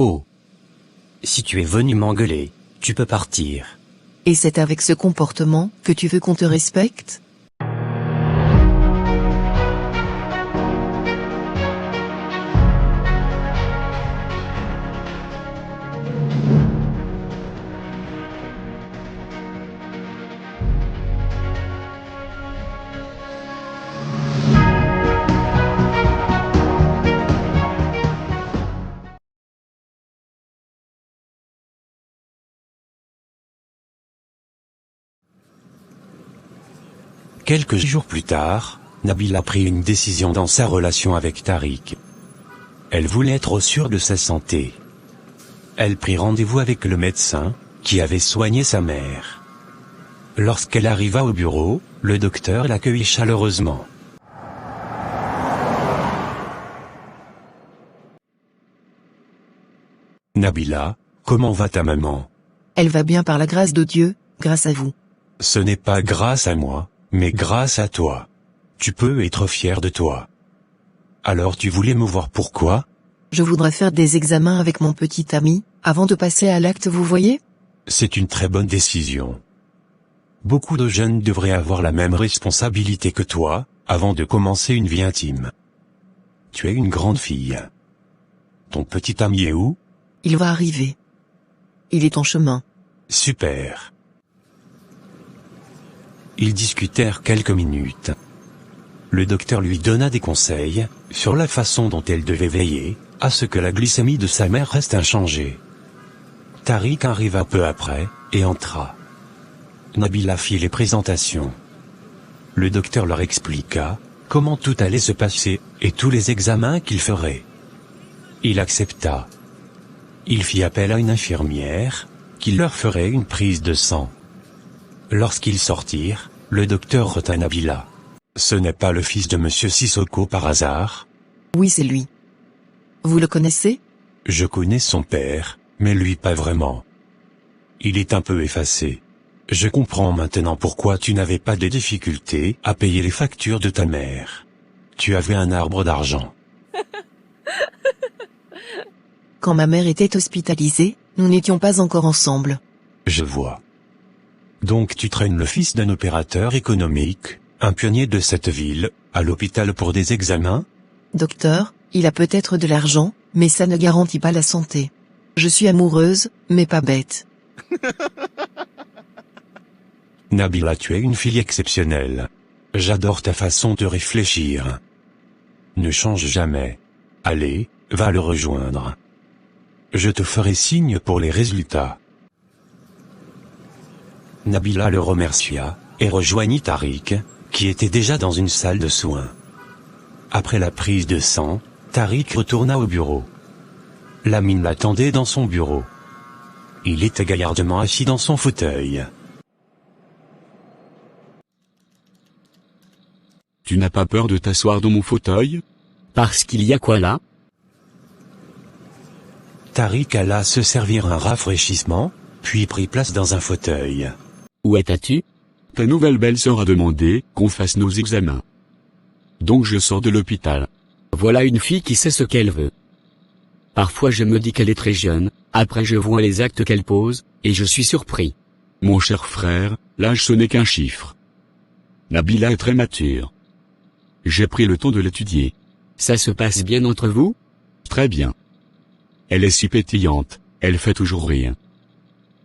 Oh. Si tu es venu m'engueuler, tu peux partir. Et c'est avec ce comportement que tu veux qu'on te respecte? Quelques jours plus tard, Nabila prit une décision dans sa relation avec Tariq. Elle voulait être sûre de sa santé. Elle prit rendez-vous avec le médecin, qui avait soigné sa mère. Lorsqu'elle arriva au bureau, le docteur l'accueillit chaleureusement. Nabila, comment va ta maman? Elle va bien par la grâce de Dieu, grâce à vous. Ce n'est pas grâce à moi, mais grâce à toi. Tu peux être fier de toi. Alors tu voulais me voir pourquoi? Je voudrais faire des examens avec mon petit ami, avant de passer à l'acte, vous voyez? C'est une très bonne décision. Beaucoup de jeunes devraient avoir la même responsabilité que toi, avant de commencer une vie intime. Tu es une grande fille. Ton petit ami est où? Il va arriver. Il est en chemin. Super. Ils discutèrent quelques minutes. Le docteur lui donna des conseils, sur la façon dont elle devait veiller, à ce que la glycémie de sa mère reste inchangée. Tariq arriva peu après, et entra. Nabila fit les présentations. Le docteur leur expliqua, comment tout allait se passer, et tous les examens qu'il ferait. Il accepta. Il fit appel à une infirmière, qui leur ferait une prise de sang. Lorsqu'ils sortirent, le docteur retint Nabila. Ce n'est pas le fils de Monsieur Sissoko par hasard? Oui, c'est lui. Vous le connaissez? Je connais son père, mais lui pas vraiment. Il est un peu effacé. Je comprends maintenant pourquoi tu n'avais pas de difficultés à payer les factures de ta mère. Tu avais un arbre d'argent. Quand ma mère était hospitalisée, nous n'étions pas encore ensemble. Je vois. Donc tu traînes le fils d'un opérateur économique, un pionnier de cette ville, à l'hôpital pour des examens? Docteur, il a peut-être de l'argent, mais ça ne garantit pas la santé. Je suis amoureuse, mais pas bête. Nabila, tu es une fille exceptionnelle. J'adore ta façon de réfléchir. Ne change jamais. Allez, va le rejoindre. Je te ferai signe pour les résultats. Nabila le remercia, et rejoignit Tariq, qui était déjà dans une salle de soins. Après la prise de sang, Tariq retourna au bureau. Lamine l'attendait dans son bureau. Il était gaillardement assis dans son fauteuil. Tu n'as pas peur de t'asseoir dans mon fauteuil? Parce qu'il y a quoi là? Tariq alla se servir un rafraîchissement, puis prit place dans un fauteuil. Où étais-tu? Ta nouvelle belle-sœur a demandé qu'on fasse nos examens. Donc je sors de l'hôpital. Voilà une fille qui sait ce qu'elle veut. Parfois je me dis qu'elle est très jeune, après je vois les actes qu'elle pose, et je suis surpris. Mon cher frère, l'âge ce n'est qu'un chiffre. Nabila est très mature. J'ai pris le temps de l'étudier. Ça se passe bien entre vous? Très bien. Elle est si pétillante, elle fait toujours rire.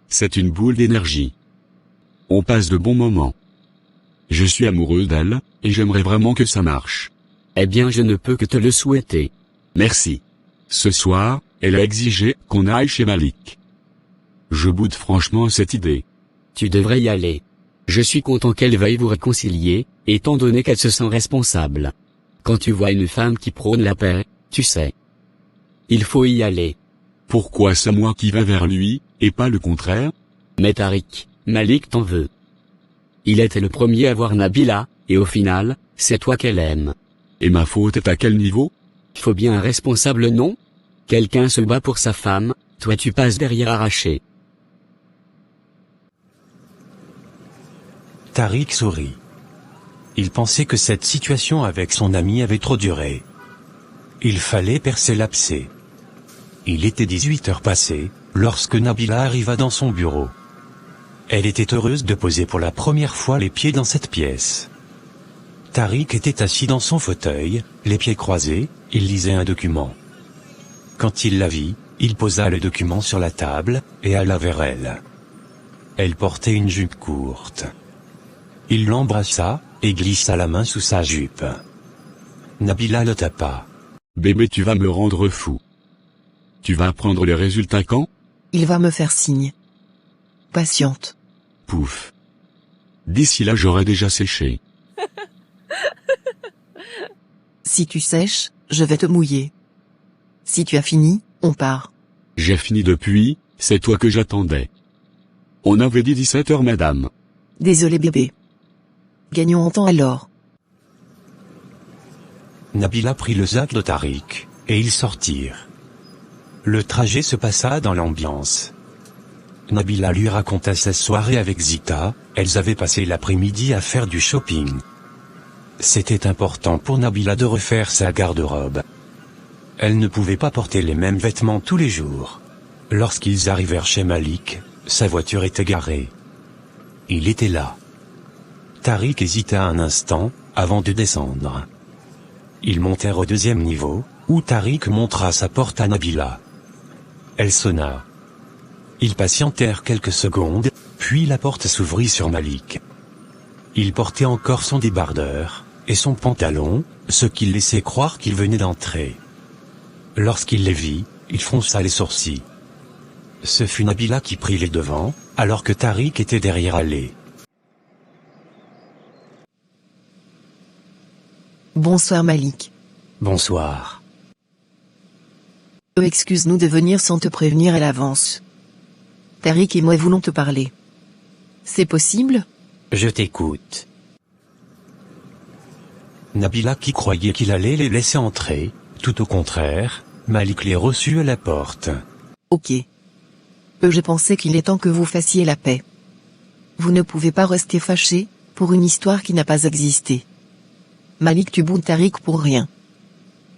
C'est une boule d'énergie. On passe de bons moments. Je suis amoureux d'elle, et j'aimerais vraiment que ça marche. Eh bien je ne peux que te le souhaiter. Merci. Ce soir, elle a exigé qu'on aille chez Malik. Je boude franchement cette idée. Tu devrais y aller. Je suis content qu'elle veuille vous réconcilier, étant donné qu'elle se sent responsable. Quand tu vois une femme qui prône la paix, tu sais. Il faut y aller. Pourquoi c'est moi qui vais vers lui, et pas le contraire? Mais Tariq, Malik t'en veut. Il était le premier à voir Nabila, et au final, c'est toi qu'elle aime. Et ma faute est à quel niveau? Faut bien un responsable, non? Quelqu'un se bat pour sa femme, toi tu passes derrière arraché. Tariq sourit. Il pensait que cette situation avec son ami avait trop duré. Il fallait percer l'abcès. Il était 18 heures passées, lorsque Nabila arriva dans son bureau. Elle était heureuse de poser pour la première fois les pieds dans cette pièce. Tariq était assis dans son fauteuil, les pieds croisés, il lisait un document. Quand il la vit, il posa le document sur la table, et alla vers elle. Elle portait une jupe courte. Il l'embrassa, et glissa la main sous sa jupe. Nabila le tapa. Bébé, tu vas me rendre fou. Tu vas prendre les résultats quand? Il va me faire signe. Patiente. Pouf. D'ici là j'aurai déjà séché. Si tu sèches, je vais te mouiller. Si tu as fini, on part. J'ai fini depuis, c'est toi que j'attendais. On avait dit 17 heures, madame. Désolé bébé. Gagnons en temps alors. Nabila prit le sac de Tariq, et ils sortirent. Le trajet se passa dans l'ambiance. Nabila lui raconta sa soirée avec Zita, elles avaient passé l'après-midi à faire du shopping. C'était important pour Nabila de refaire sa garde-robe. Elle ne pouvait pas porter les mêmes vêtements tous les jours. Lorsqu'ils arrivèrent chez Malik, sa voiture était garée. Il était là. Tariq hésita un instant, avant de descendre. Ils montèrent au deuxième niveau, où Tariq montra sa porte à Nabila. Elle sonna. Ils patientèrent quelques secondes, puis la porte s'ouvrit sur Malik. Il portait encore son débardeur, et son pantalon, ce qui laissait croire qu'il venait d'entrer. Lorsqu'il les vit, il fronça les sourcils. Ce fut Nabila qui prit les devants, alors que Tariq était derrière elle. Bonsoir Malik. Bonsoir. Excuse-nous de venir sans te prévenir à l'avance. Tariq et moi voulons te parler. C'est possible? Je t'écoute. Nabila qui croyait qu'il allait les laisser entrer, tout au contraire, Malik les reçut à la porte. Ok. Je pensais qu'il est temps que vous fassiez la paix. Vous ne pouvez pas rester fâchés, pour une histoire qui n'a pas existé. Malik tu boudes Tariq pour rien.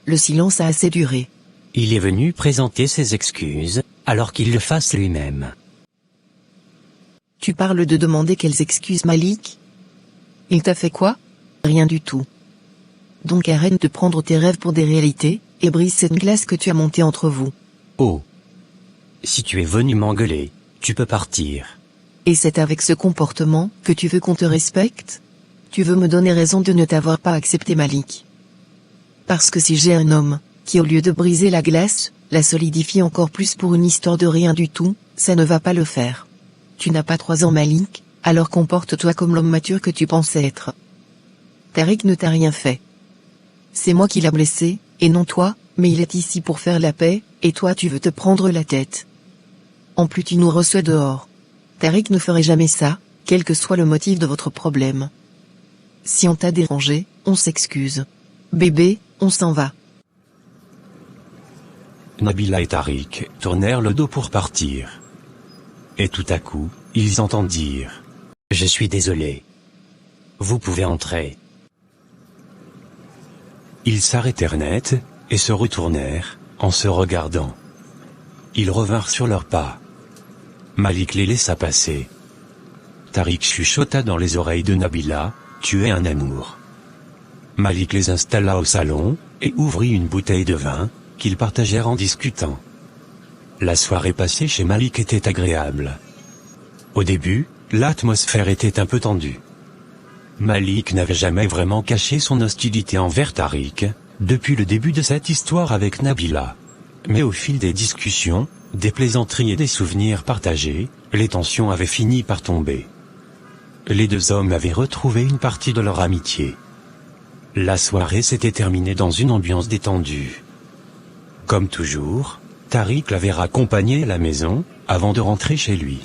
Le silence a assez duré. Il est venu présenter ses excuses, alors qu'il le fasse lui-même. Tu parles de demander quelles excuses Malik? Il t'a fait quoi? Rien du tout. Donc arrête de prendre tes rêves pour des réalités, et brise cette glace que tu as montée entre vous. Oh. Si tu es venu m'engueuler, tu peux partir. Et c'est avec ce comportement que tu veux qu'on te respecte? Tu veux me donner raison de ne t'avoir pas accepté Malik. Parce que si j'ai un homme, qui au lieu de briser la glace, la solidifie encore plus pour une histoire de rien du tout, ça ne va pas le faire. Tu n'as pas 3 ans Malik, alors comporte-toi comme l'homme mature que tu pensais être. Tariq ne t'a rien fait. C'est moi qui l'a blessé, et non toi, mais il est ici pour faire la paix, et toi tu veux te prendre la tête. En plus tu nous reçois dehors. Tariq ne ferait jamais ça, quel que soit le motif de votre problème. Si on t'a dérangé, on s'excuse. Bébé, on s'en va. Nabila et Tariq tournèrent le dos pour partir. Et tout à coup, ils entendirent. Je suis désolé. Vous pouvez entrer. Ils s'arrêtèrent net, et se retournèrent, en se regardant. Ils revinrent sur leurs pas. Malik les laissa passer. Tariq chuchota dans les oreilles de Nabila, tu es un amour. Malik les installa au salon, et ouvrit une bouteille de vin, qu'ils partagèrent en discutant. La soirée passée chez Malik était agréable. Au début, l'atmosphère était un peu tendue. Malik n'avait jamais vraiment caché son hostilité envers Tariq, depuis le début de cette histoire avec Nabila. Mais au fil des discussions, des plaisanteries et des souvenirs partagés, les tensions avaient fini par tomber. Les deux hommes avaient retrouvé une partie de leur amitié. La soirée s'était terminée dans une ambiance détendue. Comme toujours, Tariq l'avait raccompagné à la maison, avant de rentrer chez lui.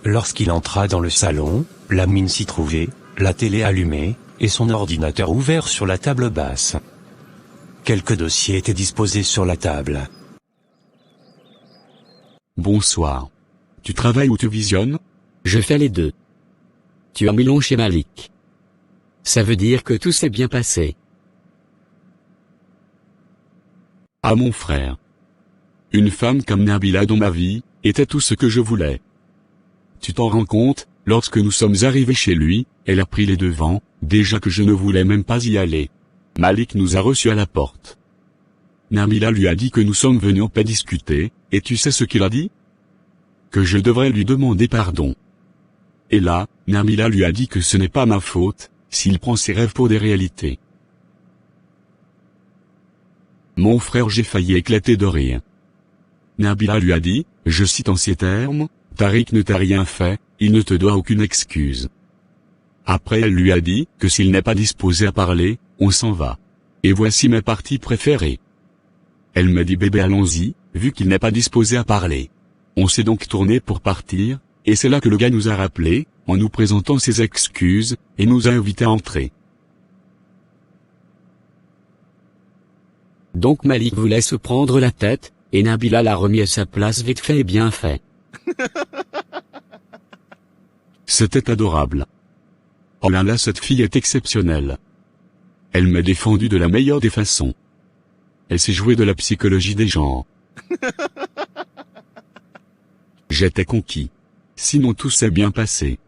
Lorsqu'il entra dans le salon, la mine s'y trouvait, la télé allumée, et son ordinateur ouvert sur la table basse. Quelques dossiers étaient disposés sur la table. Bonsoir. Tu travailles ou tu visionnes? Je fais les deux. Tu as mis long chez Malik. Ça veut dire que tout s'est bien passé. Ah mon frère. Une femme comme Nabila dans ma vie, était tout ce que je voulais. Tu t'en rends compte, lorsque nous sommes arrivés chez lui, elle a pris les devants, déjà que je ne voulais même pas y aller. Malik nous a reçus à la porte. Nabila lui a dit que nous sommes venus en paix discuter, et tu sais ce qu'il a dit? Que je devrais lui demander pardon. Et là, Nabila lui a dit que ce n'est pas ma faute, s'il prend ses rêves pour des réalités. Mon frère, j'ai failli éclater de rire. Nabila lui a dit, je cite en ces termes, Tariq ne t'a rien fait, il ne te doit aucune excuse. Après elle lui a dit, que s'il n'est pas disposé à parler, on s'en va. Et voici mes parties préférées. Elle m'a dit bébé allons-y, vu qu'il n'est pas disposé à parler. On s'est donc tourné pour partir, et c'est là que le gars nous a rappelé, en nous présentant ses excuses, et nous a invités à entrer. Donc Malik voulait se prendre la tête, et Nabila l'a remis à sa place vite fait et bien fait. C'était adorable. Oh là là, cette fille est exceptionnelle. Elle m'a défendu de la meilleure des façons. Elle s'est jouée de la psychologie des gens. J'étais conquis. Sinon tout s'est bien passé.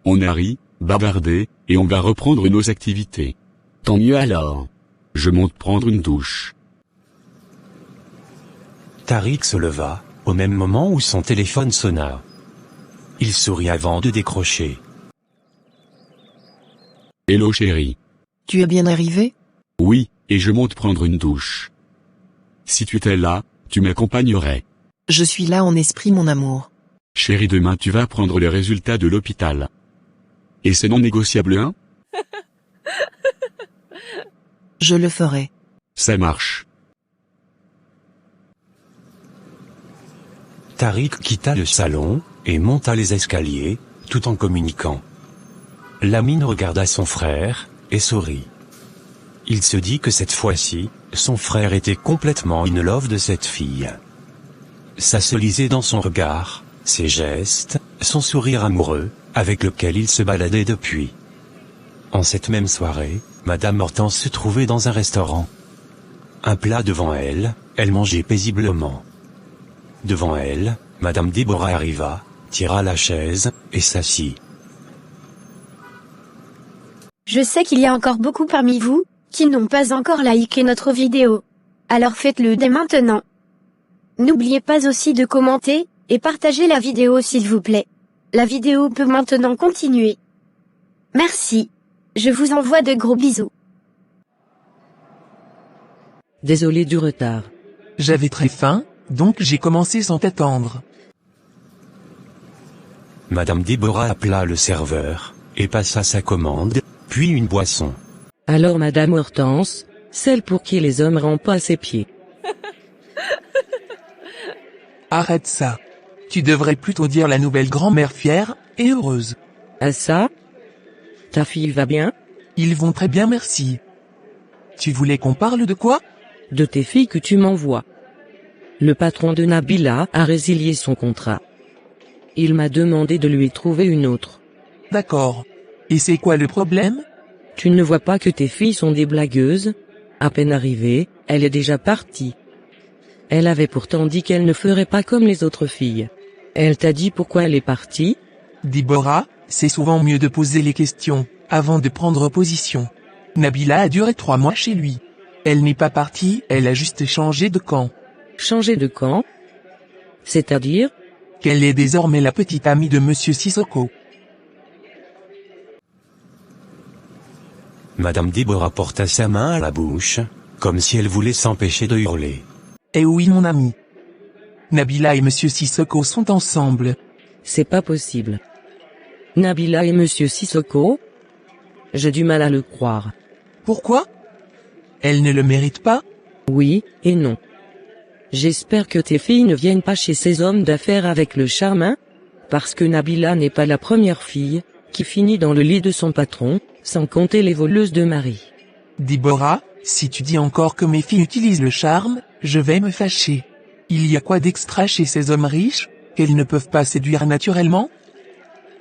On a ri, bavardé, et on va reprendre nos activités. Tant mieux alors. Je monte prendre une douche. Tariq se leva, au même moment où son téléphone sonna. Il sourit avant de décrocher. Hello chérie. Tu es bien arrivé? Oui, et je monte prendre une douche. Si tu étais là, tu m'accompagnerais. Je suis là en esprit mon amour. Chérie, demain tu vas prendre les résultats de l'hôpital. Et c'est non négociable, hein? Je le ferai. Ça marche. Tariq quitta le salon, et monta les escaliers, tout en communiquant. Lamine regarda son frère, et sourit. Il se dit que cette fois-ci, son frère était complètement in love de cette fille. Ça se lisait dans son regard, ses gestes, son sourire amoureux, avec lequel il se baladait depuis. En cette même soirée, Madame Hortense se trouvait dans un restaurant. Un plat devant elle, elle mangeait paisiblement. Devant elle, Madame Déborah arriva, tira la chaise, et s'assit. Je sais qu'il y a encore beaucoup parmi vous, qui n'ont pas encore liké notre vidéo. Alors faites-le dès maintenant. N'oubliez pas aussi de commenter, et partager la vidéo s'il vous plaît. La vidéo peut maintenant continuer. Merci. Je vous envoie de gros bisous. Désolé du retard. J'avais très faim, donc j'ai commencé sans t'attendre. Madame Déborah appela le serveur, et passa sa commande, puis une boisson. Alors Madame Hortense, celle pour qui les hommes rampent à ses pieds. Arrête ça. Tu devrais plutôt dire la nouvelle grand-mère fière et heureuse. Ah ça? Ta fille va bien? Ils vont très bien, merci. Tu voulais qu'on parle de quoi? De tes filles que tu m'envoies. Le patron de Nabila a résilié son contrat. Il m'a demandé de lui trouver une autre. D'accord. Et c'est quoi le problème? Tu ne vois pas que tes filles sont des blagueuses? À peine arrivée, elle est déjà partie. Elle avait pourtant dit qu'elle ne ferait pas comme les autres filles. Elle t'a dit pourquoi elle est partie? Déborah, c'est souvent mieux de poser les questions, avant de prendre position. Nabila a duré 3 mois chez lui. Elle n'est pas partie, elle a juste changé de camp. Changer de camp? C'est-à-dire? Qu'elle est désormais la petite amie de Monsieur Sissoko. Madame Déborah porta sa main à la bouche, comme si elle voulait s'empêcher de hurler. Eh oui mon ami. Nabila et Monsieur Sissoko sont ensemble. C'est pas possible. Nabila et Monsieur Sissoko? J'ai du mal à le croire. Pourquoi? Elle ne le mérite pas? Oui, et non. J'espère que tes filles ne viennent pas chez ces hommes d'affaires avec le charme, parce que Nabila n'est pas la première fille, qui finit dans le lit de son patron, sans compter les voleuses de mari. Déborah, si tu dis encore que mes filles utilisent le charme, je vais me fâcher. Il y a quoi d'extra chez ces hommes riches, qu'elles ne peuvent pas séduire naturellement?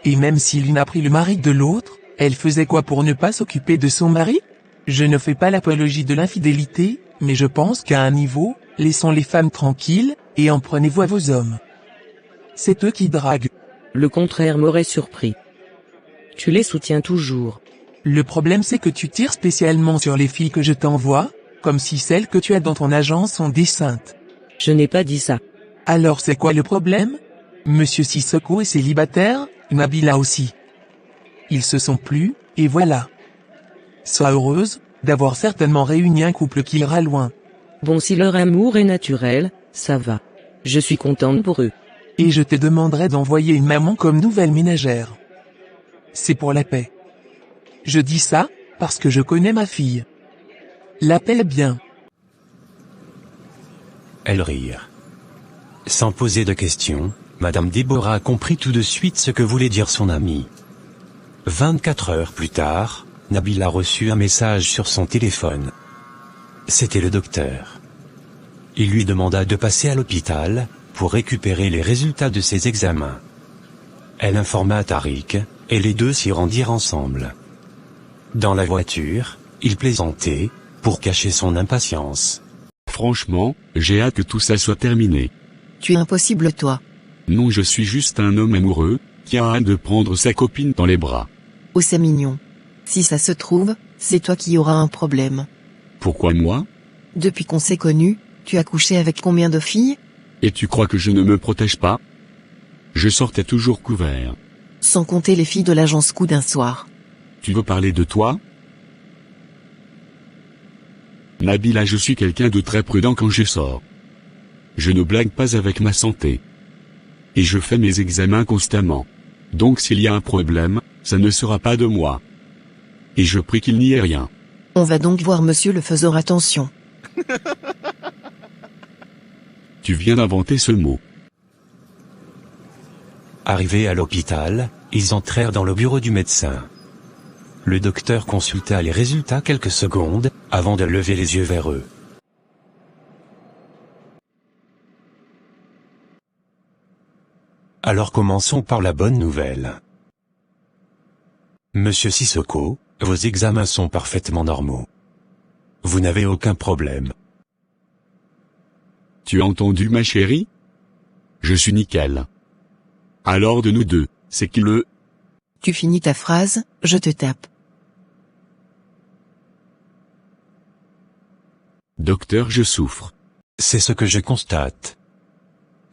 Et même si l'une a pris le mari de l'autre, elle faisait quoi pour ne pas s'occuper de son mari? Je ne fais pas l'apologie de l'infidélité, mais je pense qu'à un niveau, Laissons les femmes tranquilles, et en prenez-vous à vos hommes. C'est eux qui draguent. Le contraire m'aurait surpris. Tu les soutiens toujours. Le problème c'est que tu tires spécialement sur les filles que je t'envoie, comme si celles que tu as dans ton agence sont des saintes. Je n'ai pas dit ça. Alors c'est quoi le problème? Monsieur Sissoko est célibataire, Nabila aussi. Ils se sont plu, et voilà. Sois heureuse, d'avoir certainement réuni un couple qui ira loin. Bon, si leur amour est naturel, ça va. Je suis contente pour eux. Et je te demanderai d'envoyer une maman comme nouvelle ménagère. C'est pour la paix. Je dis ça, parce que je connais ma fille. L'appelle bien. Elles rirent. Sans poser de questions, Madame Déborah a compris tout de suite ce que voulait dire son amie. 24 heures plus tard, Nabila reçut un message sur son téléphone. C'était le docteur. Il lui demanda de passer à l'hôpital, pour récupérer les résultats de ses examens. Elle informa Tariq, et les deux s'y rendirent ensemble. Dans la voiture, il plaisantait, pour cacher son impatience. Franchement, j'ai hâte que tout ça soit terminé. Tu es impossible toi. Non, je suis juste un homme amoureux, qui a hâte de prendre sa copine dans les bras. Oh, c'est mignon. Si ça se trouve, c'est toi qui auras un problème. Pourquoi moi? Depuis qu'on s'est connus, tu as couché avec combien de filles? Et tu crois que je ne me protège pas? Je sortais toujours couvert. Sans compter les filles de l'agence coup d'un soir. Tu veux parler de toi? Nabila, je suis quelqu'un de très prudent quand je sors. Je ne blague pas avec ma santé. Et je fais mes examens constamment. Donc s'il y a un problème, ça ne sera pas de moi. Et je prie qu'il n'y ait rien. On va donc voir monsieur le faiseur attention. Tu viens d'inventer ce mot. Arrivés à l'hôpital, ils entrèrent dans le bureau du médecin. Le docteur consulta les résultats quelques secondes, avant de lever les yeux vers eux. Alors commençons par la bonne nouvelle. Monsieur Sissoko, vos examens sont parfaitement normaux. Vous n'avez aucun problème. Tu as entendu, ma chérie? Je suis nickel. Alors de nous deux, c'est qui le... Tu finis ta phrase, je te tape. Docteur, je souffre. C'est ce que je constate.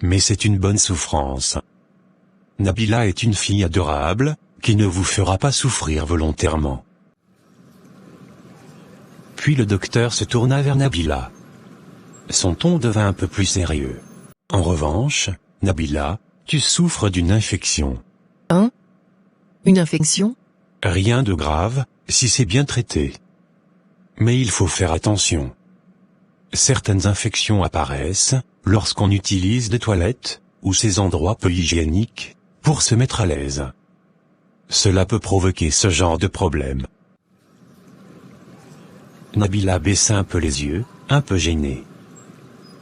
Mais c'est une bonne souffrance. Nabila est une fille adorable, qui ne vous fera pas souffrir volontairement. Puis le docteur se tourna vers Nabila. Son ton devint un peu plus sérieux. En revanche, Nabila, tu souffres d'une infection. Hein? Une infection? Rien de grave, si c'est bien traité. Mais il faut faire attention. Certaines infections apparaissent, lorsqu'on utilise des toilettes, ou ces endroits peu hygiéniques, pour se mettre à l'aise. Cela peut provoquer ce genre de problème. Nabila baissa un peu les yeux, un peu gênée.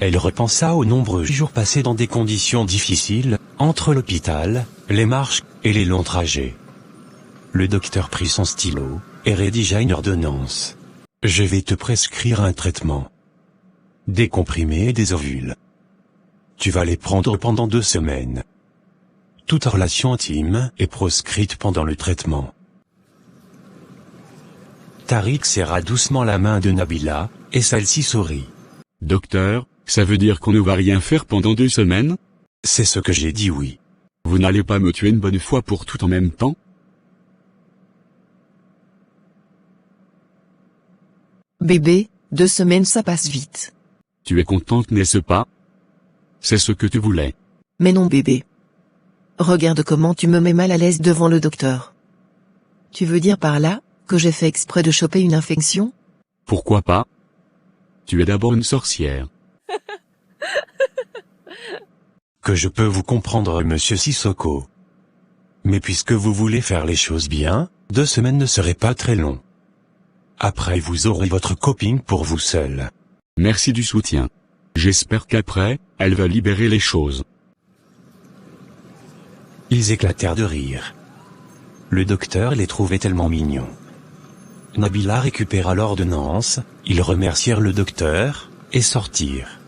Elle repensa aux nombreux jours passés dans des conditions difficiles, entre l'hôpital, les marches, et les longs trajets. Le docteur prit son stylo, et rédigea une ordonnance. Je vais te prescrire un traitement. Des comprimés et des ovules. Tu vas les prendre pendant 2 semaines. Toute relation intime est proscrite pendant le traitement. Tariq serra doucement la main de Nabila, et celle-ci sourit. Docteur, ça veut dire qu'on ne va rien faire pendant 2 semaines? C'est ce que j'ai dit, oui. Vous n'allez pas me tuer une bonne fois pour tout en même temps? Bébé, 2 semaines ça passe vite. Tu es contente, n'est-ce pas? C'est ce que tu voulais. Mais non bébé. Regarde comment tu me mets mal à l'aise devant le docteur. Tu veux dire par là, que j'ai fait exprès de choper une infection? Pourquoi pas? Tu es d'abord une sorcière. Que je peux vous comprendre, monsieur Sissoko. Mais puisque vous voulez faire les choses bien, 2 semaines ne seraient pas très long. Après vous aurez votre copine pour vous seul. Merci du soutien. J'espère qu'après, elle va libérer les choses. Ils éclatèrent de rire. Le docteur les trouvait tellement mignons. Nabila récupéra l'ordonnance, ils remercièrent le docteur, et sortirent.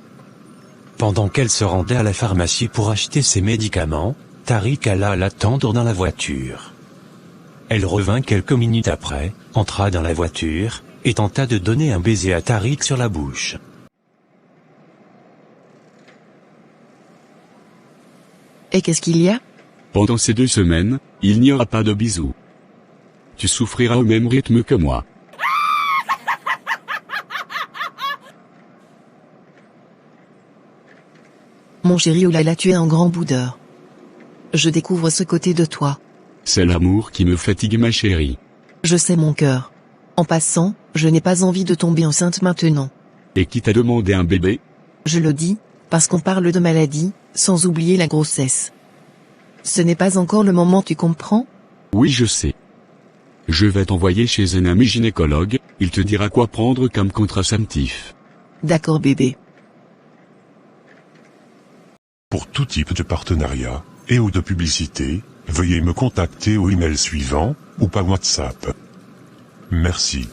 Pendant qu'elle se rendait à la pharmacie pour acheter ses médicaments, Tariq alla l'attendre dans la voiture. Elle revint quelques minutes après, entra dans la voiture, et tenta de donner un baiser à Tariq sur la bouche. Et qu'est-ce qu'il y a? Pendant ces 2 semaines, il n'y aura pas de bisous. Tu souffriras au même rythme que moi. Mon chéri Oulala, tu es un grand boudeur. Je découvre ce côté de toi. C'est l'amour qui me fatigue, ma chérie. Je sais, mon cœur. En passant, je n'ai pas envie de tomber enceinte maintenant. Et qui t'a demandé un bébé? Je le dis, parce qu'on parle de maladie, sans oublier la grossesse. Ce n'est pas encore le moment, tu comprends? Oui, je sais. Je vais t'envoyer chez un ami gynécologue, il te dira quoi prendre comme contraceptif. D'accord, bébé. Pour tout type de partenariat, et ou de publicité, veuillez me contacter au email suivant, ou par WhatsApp. Merci.